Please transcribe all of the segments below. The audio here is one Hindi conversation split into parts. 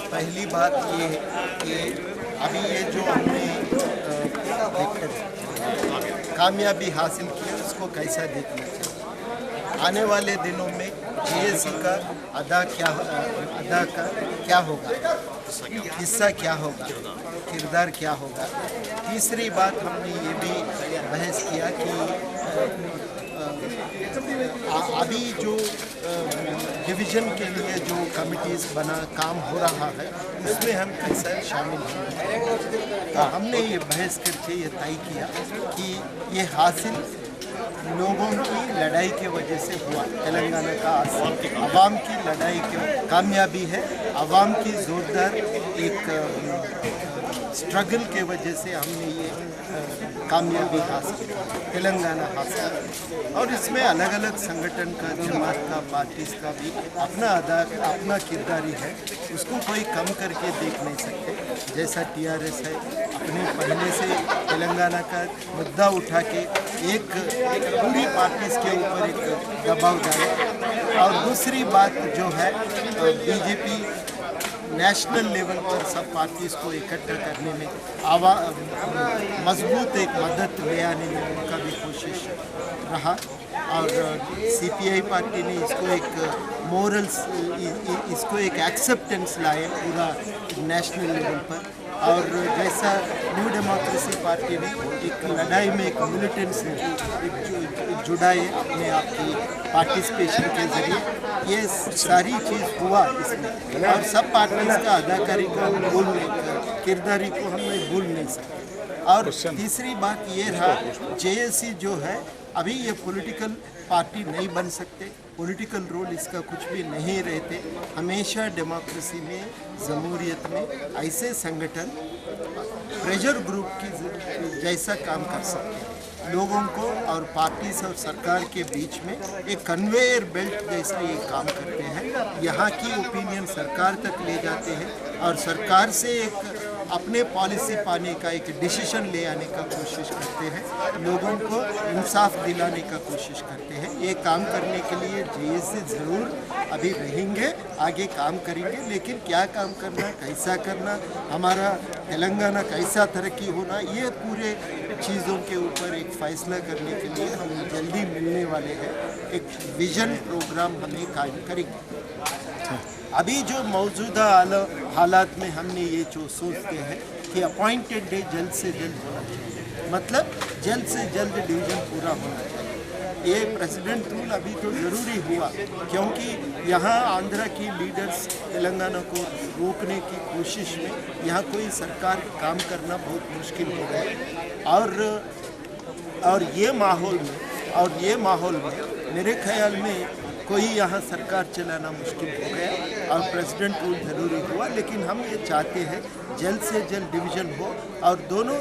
पहली बात ये है कि अभी ये जो हमने कामयाबी हासिल की है उसको कैसा देखना चाहिए। आने वाले दिनों में जेएसी का अदा का क्या होगा, हिस्सा क्या होगा, किरदार क्या होगा। तीसरी बात हमने ये भी बहस किया कि अभी जो डिवीज़न के लिए जो कमिटीज़ बना काम हो रहा है उसमें हम कैसा शामिल हैं। तो हमने ये बहस करके ये तय किया कि ये हासिल लोगों की लड़ाई के वजह से हुआ। तेलंगाना का आवाम की लड़ाई की कामयाबी है, आवाम की ज़ोरदार एक स्ट्रगल के वजह से हमने ये कामयाबी हासिल की, तेलंगाना हासिल। और इसमें अलग अलग संगठन का, जमात का, पार्टीज़ का भी अपना किरदारी है, उसको कोई कम करके देख नहीं सकते। जैसा टीआरएस है अपने पहले से तेलंगाना का मुद्दा उठा के एक पूरी पार्टीज़ के ऊपर एक दबाव डाले। और दूसरी बात जो है बीजेपी नेशनल लेवल पर सब पार्टीज़ को इकट्ठा करने में मजबूत एक मदद ले आने में उनका भी कोशिश रहा। और सीपीआई पार्टी ने इसको एक मोरल्स इसको एक एक्सेप्टेंस लाए पूरा नेशनल लेवल पर। और जैसा न्यू डेमोक्रेसी पार्टी ने एक लड़ाई में एक मिलिटेंट्स जुड़ाए अपने आप की पार्टिसिपेशन के ज़रिए, ये सारी चीज़ हुआ इसमें। और सब पार्टीज़ का अदाकारी को हम भूल नहीं, किरदारी को हम भूल नहीं सकते। और तीसरी बात ये रहा, जेएसी जो है अभी ये पॉलिटिकल पार्टी नहीं बन सकते, पॉलिटिकल रोल इसका कुछ भी नहीं रहते। हमेशा डेमोक्रेसी में, जमहूरियत में ऐसे संगठन प्रेशर ग्रुप की जैसा काम कर सकते हैं, लोगों को और पार्टीज और सरकार के बीच में एक कन्वेयर बेल्ट जैसा ये काम करते हैं। यहाँ की ओपिनियन सरकार तक ले जाते हैं और सरकार से एक अपने पॉलिसी पाने का एक डिसीजन ले आने का कोशिश करते हैं, लोगों को इंसाफ दिलाने का कोशिश करते हैं। ये काम करने के लिए जेएसी ज़रूर अभी रहेंगे, आगे काम करेंगे, लेकिन क्या काम करना, कैसा करना, हमारा तेलंगाना कैसा तरक्की होना, ये पूरे चीज़ों के ऊपर एक फ़ैसला करने के लिए हम जल्दी मिलने वाले हैं। एक विज़न प्रोग्राम हमें कायम करेंगे। अभी जो मौजूदा हालात में हमने ये जो सोचते हैं कि अपॉइंटेड डे जल्द से जल्द होना चाहिए, मतलब जल्द से जल्द डिवीज़न पूरा होना चाहिए। ये प्रेसिडेंट रूल अभी तो ज़रूरी हुआ क्योंकि यहाँ आंध्रा की लीडर्स तेलंगाना को रोकने की कोशिश में यहाँ कोई सरकार काम करना बहुत मुश्किल हो गया। और ये माहौल में मेरे ख्याल में कोई यहाँ सरकार चलाना मुश्किल हो गया और प्रेसिडेंट रूल ज़रूरी हुआ। लेकिन हम ये चाहते हैं जल्द से जल्द डिवीज़न हो और दोनों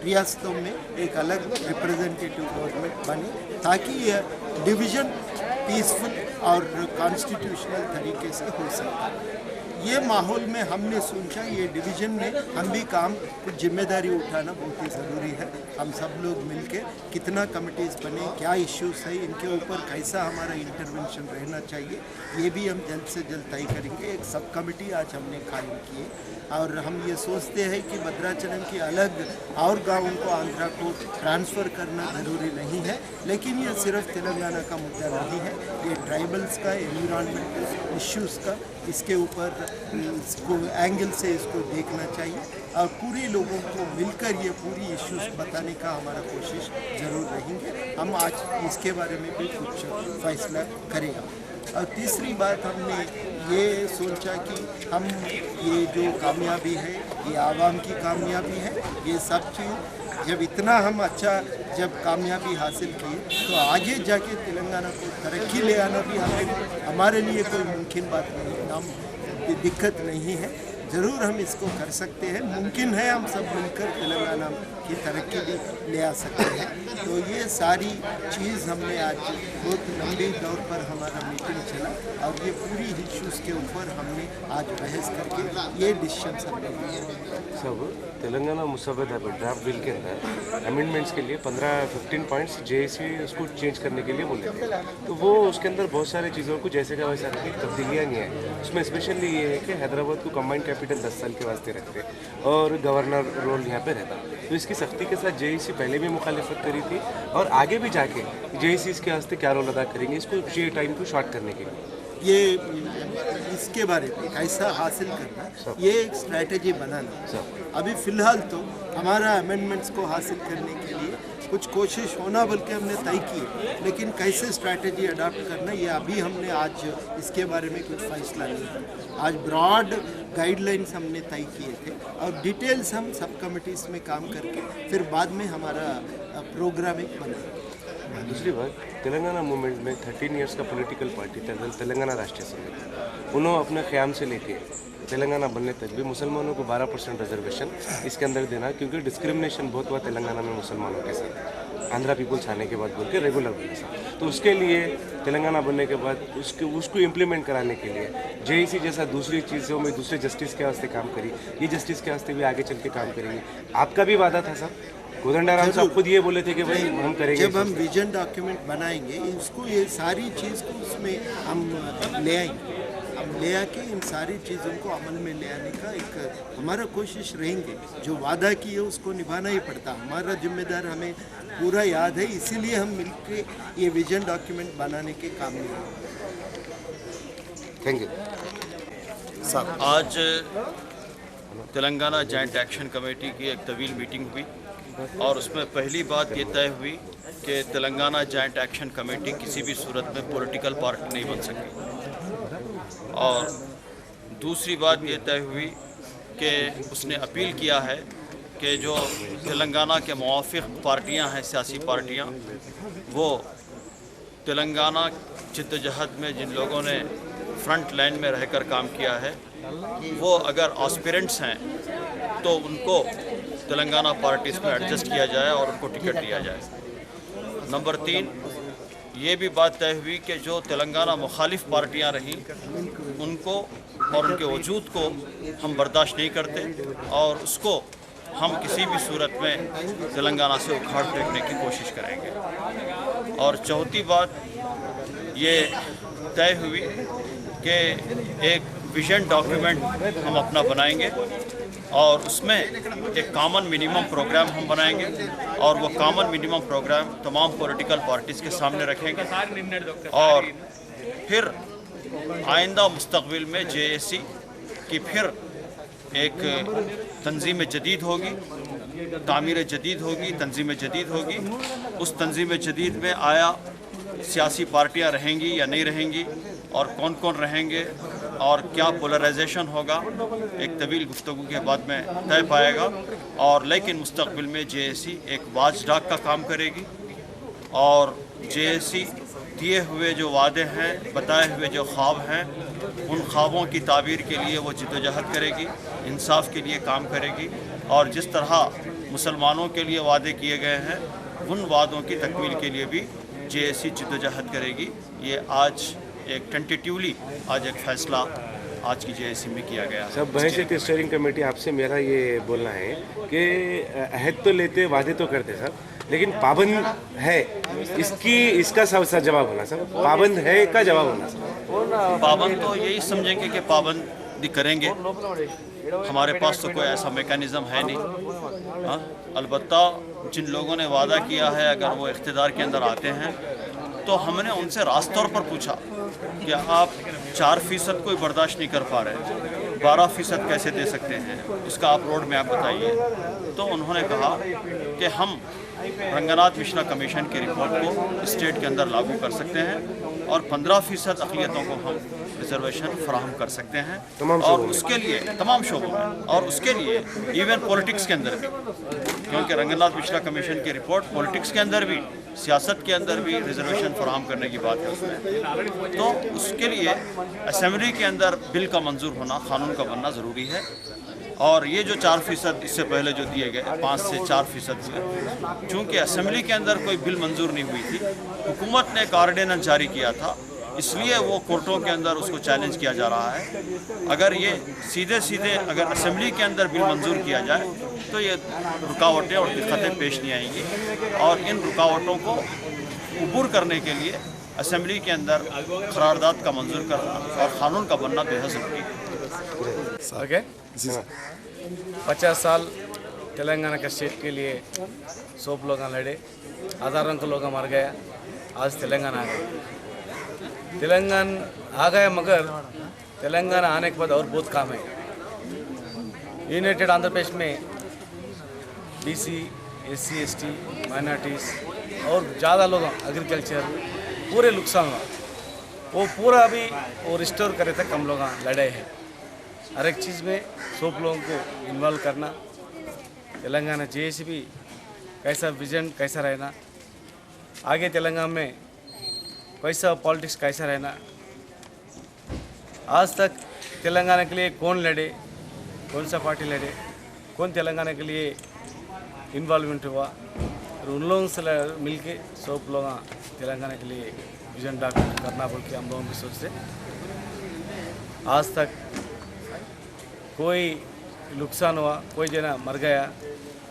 रियासतों में एक अलग रिप्रेजेंटेटिव गवर्नमेंट बने ताकि ये डिवीज़न पीसफुल और कॉन्स्टिट्यूशनल तरीके से हो सके। ये माहौल में हमने सोचा ये डिवीज़न में हम भी कुछ जिम्मेदारी उठाना बहुत ही ज़रूरी है। हम सब लोग मिलके कितना कमिटीज़ बने, क्या इश्यूज है, इनके ऊपर कैसा हमारा इंटरवेंशन रहना चाहिए, ये भी हम जल्द से जल्द तय करेंगे। एक सब कमेटी आज हमने कायम की है और हम ये सोचते हैं कि भद्राचलम की अलग और गाँवों को आंध्रा को ट्रांसफ़र करना ज़रूरी नहीं है। लेकिन ये सिर्फ तेलंगाना का मुद्दा नहीं है, ये ट्राइबल्स का, एनवायरमेंटल इश्यूज़ का, इसके ऊपर इसको एंगल से इसको देखना चाहिए और पूरे लोगों को मिलकर ये पूरी इश्यूज बताने का हमारा कोशिश ज़रूर रहेंगे। हम आज इसके बारे में भी कुछ फैसला करेंगे। और तीसरी बात हमने ये सोचा कि हम ये जो कामयाबी है ये आवाम की कामयाबी है। ये सब चीज़ जब इतना हम अच्छा जब कामयाबी हासिल की तो आगे जाके तेलंगाना को तरक्की ले आना भी हमारे लिए कोई मुमकिन बात नहीं, दिक्कत नहीं है। ज़रूर हम इसको कर सकते हैं, मुमकिन है हम सब मिलकर तेलंगाना की तरक्की भी ले आ सकते हैं। तो ये सारी चीज़ हमने आज बहुत लंबी दौर पर हमारा मीटिंग चला और ये पूरी इश्यूज़ के ऊपर हमने आज बहस करके ये डिसीजन हमने लिए। सब तेलंगाना मुसव्वदा पर ड्राफ्ट बिल के अंदर अमेंडमेंट्स के लिए 15 पॉइंट्स जेएसी उसको चेंज करने के लिए बोले थे। तो वो उसके अंदर बहुत सारी चीज़ों को जैसे का वैसा रखी तब्दीलियाँ नहीं है। उसमें स्पेशली ये है कि हैदराबाद को कंबाइंड कैपिटल 10 साल के वास्ते रखते और गवर्नर रोल यहाँ पे रहता। तो इसकी सख्ती के साथ जेईसी पहले भी मुखालिफत करी थी और आगे भी जाके जेईसी इसके वास्ते क्या रोल अदा करेंगे इसको ये टाइम को शॉर्ट करने के लिए। ये इसके बारे में कैसा हासिल करना, ये एक स्ट्रैटेजी बनाना। अभी फ़िलहाल तो हमारा अमेंडमेंट्स को हासिल करने के लिए कुछ कोशिश होना बल्कि हमने तय की, लेकिन कैसे स्ट्रैटेजी अडॉप्ट करना ये अभी हमने आज इसके बारे में कुछ फैसला नहीं किया। आज ब्रॉड गाइडलाइंस हमने तय किए थे और डिटेल्स हम सब कमिटीज़ में काम करके फिर बाद में हमारा प्रोग्रामिंग बना। दूसरी बात, तेलंगाना मूवमेंट में 13 इयर्स का पॉलिटिकल पार्टी तेलंगाना राष्ट्रीय समिति, उन्होंने अपने क़याम से लेके तेलंगाना बनने तक भी मुसलमानों को 12% रिजर्वेशन इसके अंदर देना, क्योंकि डिस्क्रिमिनेशन बहुत हुआ तेलंगाना में मुसलमानों के साथ आंध्रा पीपल्स आने के बाद बोल के रेगुलर बने। तो उसके लिए तेलंगाना बनने के बाद उसको इम्प्लीमेंट कराने के लिए जेईसी जैसा दूसरी चीज़ों में दूसरे जस्टिस के वास्ते काम करी, ये जस्टिस के वास्ते भी आगे चल के काम करेंगे। आपका भी वादा था सर, कोदंडाराम साहब खुद ये बोले थे कि भाई हम करेंगे। जब हम विजन डॉक्यूमेंट बनाएंगे इसको, ये सारी चीज़ को उसमें हम ले आएंगे, हम ले आके इन सारी चीज़ों को अमल में ले आने का एक हमारा कोशिश रहेंगे। जो वादा किए उसको निभाना ही पड़ता, हमारा जिम्मेदार हमें पूरा याद है, इसीलिए हम मिलके ये विजन डॉक्यूमेंट बनाने के काम में हैं। Thank you sir. आज तेलंगाना जॉइंट एक्शन कमेटी की एक तवील मीटिंग हुई और उसमें पहली बात ये तय हुई कि तेलंगाना जॉइंट एक्शन कमेटी किसी भी सूरत में पॉलिटिकल पार्टी नहीं बन सकी। और दूसरी बात ये तय हुई कि उसने अपील किया है कि जो तेलंगाना के मुवाफिक पार्टियां हैं, सियासी पार्टियां, वो तेलंगाना जिद्दोजहद में जिन लोगों ने फ्रंट लाइन में रहकर काम किया है, वो अगर एस्पिरेंट्स हैं तो उनको तेलंगाना पार्टीज़ में एडजस्ट किया जाए और उनको टिकट दिया जाए। नंबर 3, ये भी बात तय हुई कि जो तेलंगाना मुखालिफ पार्टियां रहीं उनको और उनके वजूद को हम बर्दाश्त नहीं करते और उसको हम किसी भी सूरत में तेलंगाना से उखाड़ फेंकने की कोशिश करेंगे। और चौथी बात ये तय हुई कि एक विजन डॉक्यूमेंट हम अपना बनाएंगे और उसमें एक कॉमन मिनिमम प्रोग्राम हम बनाएंगे और वो कॉमन मिनिमम प्रोग्राम तमाम पॉलिटिकल पार्टीज़ के सामने रखेंगे। और फिर आइंदा मुस्तक़बिल में जेएसी की फिर एक तंजीम जदीद होगी, तामीर जदीद होगी, तंजीम जदीद होगी। उस तंजीम जदीद में आया सियासी पार्टियां रहेंगी या नहीं रहेंगी और कौन कौन रहेंगे और क्या पोलराइजेशन होगा, एक तवील गुफ्तगू के बाद में तय पाएगा। और लेकिन मुस्तक़बिल में जेएसी एक वाचडॉग का काम करेगी और जेएसी दिए हुए जो वादे हैं, बताए हुए जो ख्वाब हैं, उन ख्वाबों की ताबीर के लिए वो जिद्दोजहद करेगी, इंसाफ के लिए काम करेगी और जिस तरह मुसलमानों के लिए वादे किए गए हैं उन वादों की तकमील के लिए भी जेएसी जिद्दोजहद करेगी। ये आज एक टेंटेटिवली आज एक फ़ैसला आज की जेएसी में किया गया। सब बहसीत स्टीयरिंग कमेटी आपसे मेरा ये बोलना है कि अहद तो लेते, वादे तो करते सर, लेकिन पाबंद है इसका सब जवाब होना सर, पाबंद है का जवाब होना सर। पाबंद तो यही समझेंगे कि पाबंदी करेंगे, हमारे पास तो कोई ऐसा मेकनिज़म है नहीं। हाँ, अलबत्ता जिन लोगों ने वादा किया है अगर वो इख्तिदार के अंदर आते हैं तो हमने उनसे रास्त तौर पर पूछा कि आप 4% कोई बर्दाश्त नहीं कर पा रहे, 12% कैसे दे सकते हैं, उसका आप रोड मैप बताइए। तो उन्होंने कहा कि हम रंगनाथ मिश्रा कमीशन की रिपोर्ट को स्टेट के अंदर लागू कर सकते हैं और 15% अक़लियतों को हम रिजर्वेशन फराहम कर सकते हैं और उसके लिए तमाम शोबों में और उसके लिए इवन पॉलिटिक्स के अंदर भी, क्योंकि रंगनाथ मिश्रा कमीशन की रिपोर्ट पॉलिटिक्स के अंदर भी, सियासत के अंदर भी रिजर्वेशन फराहम करने की बात है उसमें। तो उसके लिए असेंबली के अंदर बिल का मंजूर होना, कानून का बनना ज़रूरी है। और ये जो 4% इससे पहले जो दिए गए 5 से 4% हुए, चूँकि असेंबली के अंदर कोई बिल मंजूर नहीं हुई थी, हुकूमत ने एक ऑर्डिनेंस जारी किया था, इसलिए वो कोर्टों के अंदर उसको चैलेंज किया जा रहा है। अगर ये सीधे सीधे अगर असेंबली के अंदर बिल मंजूर किया जाए तो ये रुकावटें और दिक्कतें पेश नहीं आएंगी और इन रुकावटों को अबूर करने के लिए असेंबली के अंदर करारदाद का मंजूर करना और क़ानून का बनना बेहद ज़रूरी है। ओके 50 साल तेलंगाना का स्टेट के लिए सब लोग लड़े, हजारों को लोग मर गया, आज तेलंगाना आ गया। तेलंगाना आ गया मगर तेलंगाना आने के बाद और बहुत काम है। यूनाइटेड आंध्र प्रदेश में बीसी, एससी, एसटी, माइनॉरिटीज़ और ज़्यादा लोग एग्रीकल्चर पूरे नुकसान हुआ, वो पूरा अभी वो रिस्टोर करे तक हम लोग लड़े हैं। हर एक चीज़ में सब लोगों को इन्वॉल्व करना, तेलंगाना जैसे भी कैसा विजन कैसा रहना, आगे तेलंगाना में कैसा पॉलिटिक्स कैसा रहना। आज तक तेलंगाना के लिए कौन लड़े, कौन सा पार्टी लड़े, कौन तेलंगाना के लिए इन्वॉल्वमेंट हुआ, और उन लोगों से मिलके सब लोग तेलंगाना के लिए विजन डॉक्यूमेंट करना बोल के हम लोगों की सोचते। आज तक कोई नुकसान हुआ, कोई जना मर गया,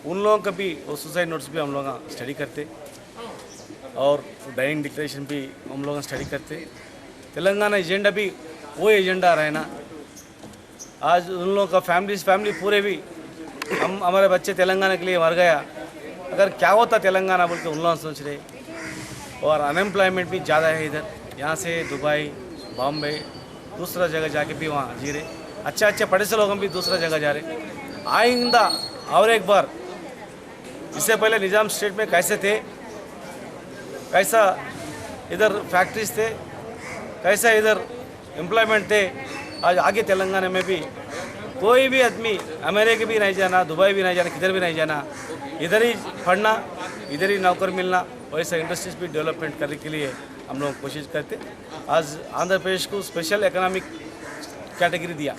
उन लोगों का भी वो सुसाइड नोट्स भी हम लोग स्टडी करते और डाइंग डिक्लेरेशन भी हम लोग स्टडी करते। तेलंगाना एजेंडा भी वो एजेंडा रहना। आज उन लोगों का फैमिली पूरे भी हम हमारे बच्चे तेलंगाना के लिए मर गया, अगर क्या होता तेलंगाना बोल के उन लोग सोच रहे। और अनएम्प्लॉयमेंट भी ज़्यादा है इधर, यहाँ से दुबई, बॉम्बे, दूसरा जगह जाके भी वहाँ जी रहे। अच्छे पढ़े से लोग हम भी दूसरा जगह जा रहे। आइंदा और एक बार, इससे पहले निज़ाम स्टेट में कैसे थे, कैसा इधर फैक्ट्रीज थे, कैसा इधर एम्प्लॉयमेंट थे, आज आगे तेलंगाना में भी कोई भी आदमी अमेरिका भी नहीं जाना, दुबई भी नहीं जाना, किधर भी नहीं जाना, इधर ही पढ़ना, इधर ही नौकर मिलना, वैसा इंडस्ट्रीज भी डेवलपमेंट करने के लिए हम लोग कोशिश करते। आज आंध्र प्रदेश को स्पेशल इकोनॉमिक कैटेगरी दिया,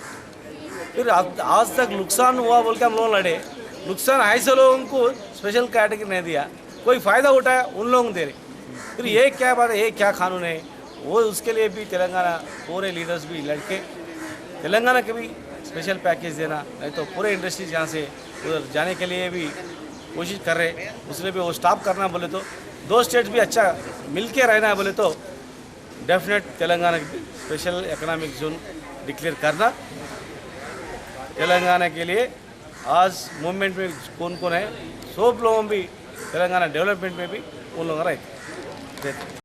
फिर आज तक नुकसान हुआ बोल के हम लोग लड़े, नुकसान ऐसे लोगों को स्पेशल कैटेगरी नहीं दिया, कोई फ़ायदा उठाया उन लोगों दे रहे। फिर ये क्या बात है, ये क्या कानून है, वो उसके लिए भी तेलंगाना पूरे लीडर्स भी लड़के तेलंगाना के भी स्पेशल पैकेज देना, नहीं तो पूरे इंडस्ट्रीज यहाँ से उधर जाने के लिए भी कोशिश कर रहे। उसने भी वो स्टॉप करना बोले तो, दो स्टेट्स भी अच्छा मिल के रहना है बोले तो डेफिनेट तेलंगाना की स्पेशल इकोनॉमिक जोन डिक्लेयर करना। तेलंगाना के लिए आज मूवमेंट में कौन कौन है, सब लोगों भी तेलंगाना डेवलपमेंट में भी उन लोग रहते।